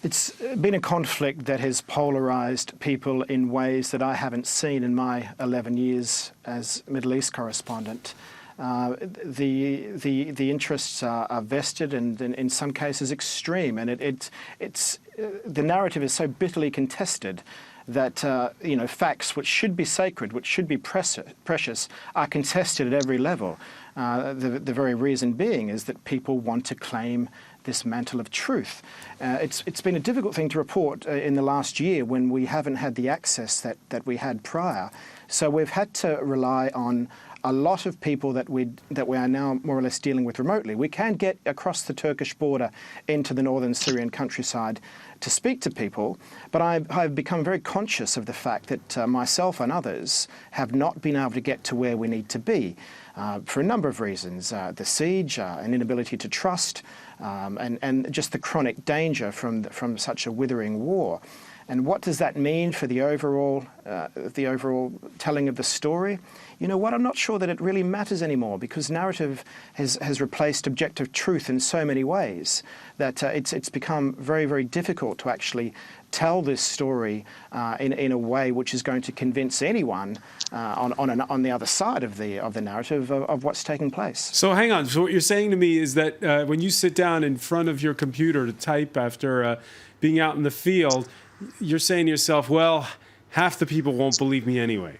It's been a conflict that has polarised people in ways that I haven't seen in my 11 years as Middle East correspondent. The interests are vested and in some cases extreme, and the narrative is so bitterly contested that facts which should be sacred, which should be precious, are contested at every level. The very reason being is that people want to claim this mantle of truth. It's been a difficult thing to report in the last year when we haven't had the access that we had prior. So we've had to rely on a lot of people that we are now more or less dealing with remotely. We can get across the Turkish border into the northern Syrian countryside to speak to people, but I've become very conscious of the fact that myself and others have not been able to get to where we need to be for a number of reasons. The siege, an inability to trust, and just the chronic danger from such a withering war. And what does that mean for the overall telling of the story? You know what, I'm not sure that it really matters anymore, because narrative has replaced objective truth in so many ways that it's become very, very difficult to actually tell this story in a way which is going to convince anyone on the other side of the narrative of what's taking place. So hang on. So what you're saying to me is that when you sit down in front of your computer to type after being out in the field, you're saying to yourself, well, half the people won't believe me anyway.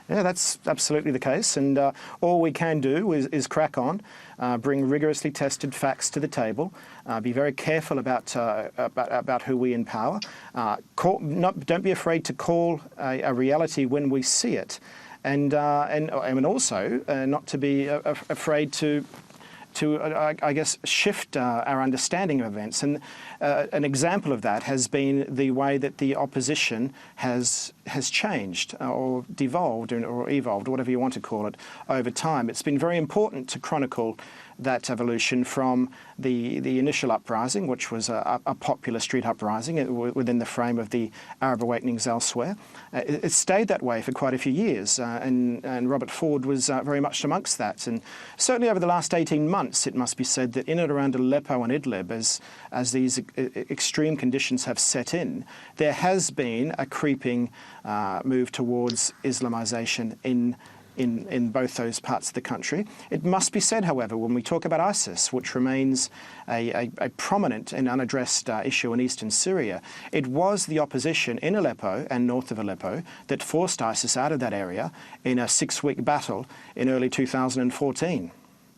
Yeah, that's absolutely the case, and all we can do is crack on, bring rigorously tested facts to the table, be very careful about who we empower, don't be afraid to call a reality when we see it, and also not to be afraid to I guess, shift our understanding of events. And an example of that has been the way that the opposition has changed or devolved or evolved, whatever you want to call it, over time. It's been very important to chronicle that evolution from the initial uprising, which was a popular street uprising within the frame of the Arab awakenings elsewhere. It stayed that way for quite a few years, and Robert Ford was very much amongst that. And certainly over the last 18 months, it must be said that in and around Aleppo and Idlib, as these extreme conditions have set in, there has been a creeping move towards Islamization in both those parts of the country. It must be said, however, when we talk about ISIS, which remains a prominent and unaddressed issue in eastern Syria, it was the opposition in Aleppo and north of Aleppo that forced ISIS out of that area in a 6-week battle in early 2014.